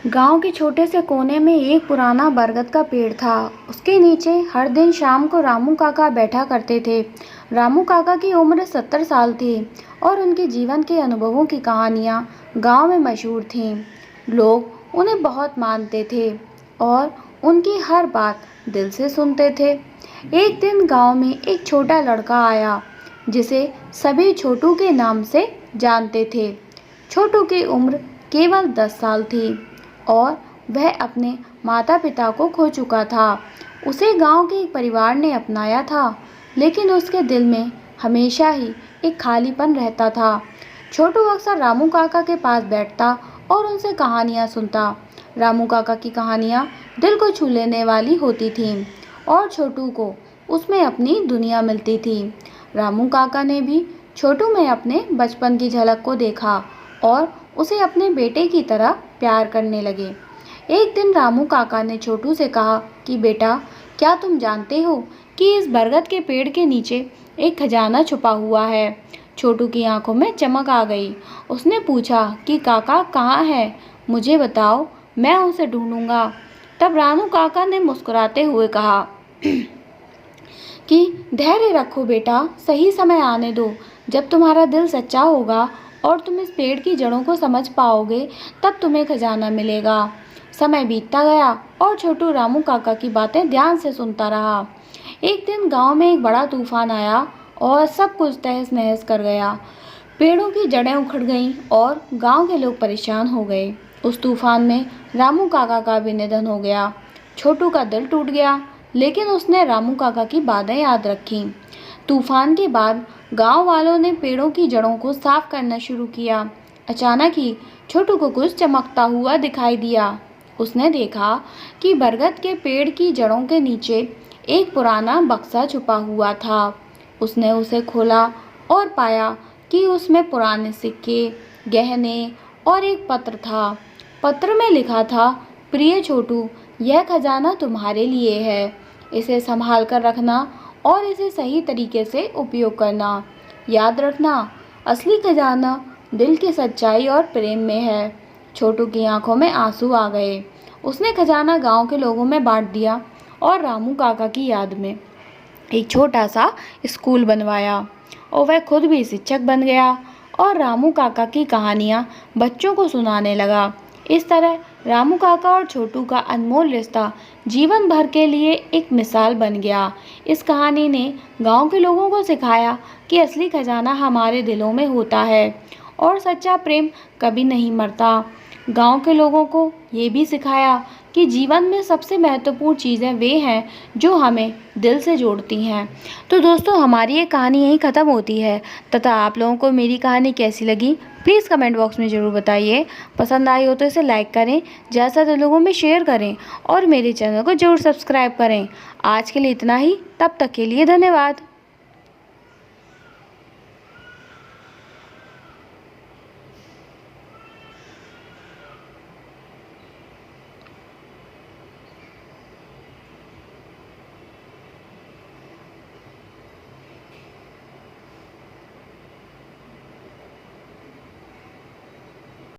गांव के छोटे से कोने में एक पुराना बरगद का पेड़ था। उसके नीचे हर दिन शाम को रामू काका बैठा करते थे। रामू काका की उम्र 70 साल थी और उनके जीवन के अनुभवों की कहानियाँ गांव में मशहूर थीं। लोग उन्हें बहुत मानते थे और उनकी हर बात दिल से सुनते थे। एक दिन गांव में एक छोटा लड़का आया जिसे सभी छोटू के नाम से जानते थे। छोटू की उम्र केवल 10 साल थी और वह अपने माता पिता को खो चुका था। उसे गांव के एक परिवार ने अपनाया था, लेकिन उसके दिल में हमेशा ही एक खालीपन रहता था। छोटू अक्सर रामू काका के पास बैठता और उनसे कहानियाँ सुनता। रामू काका की कहानियाँ दिल को छू लेने वाली होती थीं और छोटू को उसमें अपनी दुनिया मिलती थी। रामू काका ने भी छोटू में अपने बचपन की झलक को देखा और उसे अपने बेटे की तरह प्यार करने लगे। एक दिन रामू काका ने छोटू से कहा कि बेटा, क्या तुम जानते हो कि इस बरगद के पेड़ के नीचे एक खजाना छुपा हुआ है। छोटू की आंखों में चमक आ गई। उसने पूछा कि काका कहाँ है, मुझे बताओ, मैं उसे ढूंढूंगा। तब रामू काका ने मुस्कुराते हुए कहा कि धैर्य रखो बेटा, सही समय आने दो। जब तुम्हारा दिल सच्चा होगा और तुम इस पेड़ की जड़ों को समझ पाओगे, तब तुम्हें खजाना मिलेगा। समय बीतता गया और छोटू रामू काका की बातें ध्यान से सुनता रहा। एक दिन गांव में एक बड़ा तूफान आया और सब कुछ तहस नहस कर गया। पेड़ों की जड़ें उखड़ गईं और गांव के लोग परेशान हो गए। उस तूफान में रामू काका का भी निधन हो गया। छोटू का दिल टूट गया, लेकिन उसने रामू काका की बातें याद रखीं। तूफान के बाद गांव वालों ने पेड़ों की जड़ों को साफ करना शुरू किया। अचानक ही छोटू को कुछ चमकता हुआ दिखाई दिया। उसने देखा कि बरगद के पेड़ की जड़ों के नीचे एक पुराना बक्सा छुपा हुआ था। उसने उसे खोला और पाया कि उसमें पुराने सिक्के, गहने और एक पत्र था। पत्र में लिखा था, प्रिय छोटू, यह खजाना तुम्हारे लिए है। इसे संभाल कर रखना और इसे सही तरीके से उपयोग करना। याद रखना, असली खजाना दिल की सच्चाई और प्रेम में है। छोटू की आंखों में आंसू आ गए। उसने खजाना गांव के लोगों में बांट दिया और रामू काका की याद में एक छोटा सा स्कूल बनवाया और वह खुद भी शिक्षक बन गया और रामू काका की कहानियाँ बच्चों को सुनाने लगा। इस तरह रामू काका और छोटू का अनमोल रिश्ता जीवन भर के लिए एक मिसाल बन गया। इस कहानी ने गांव के लोगों को सिखाया कि असली खजाना हमारे दिलों में होता है और सच्चा प्रेम कभी नहीं मरता। गांव के लोगों को ये भी सिखाया कि जीवन में सबसे महत्वपूर्ण चीज़ें वे हैं जो हमें दिल से जोड़ती हैं। तो दोस्तों, हमारी ये कहानी यहीं ख़त्म होती है। तथा आप लोगों को मेरी कहानी कैसी लगी, प्लीज़ कमेंट बॉक्स में ज़रूर बताइए। पसंद आई हो तो इसे लाइक करें, ज़्यादा से ज़्यादा लोगों में शेयर करें और मेरे चैनल को ज़रूर सब्सक्राइब करें। आज के लिए इतना ही, तब तक के लिए धन्यवाद।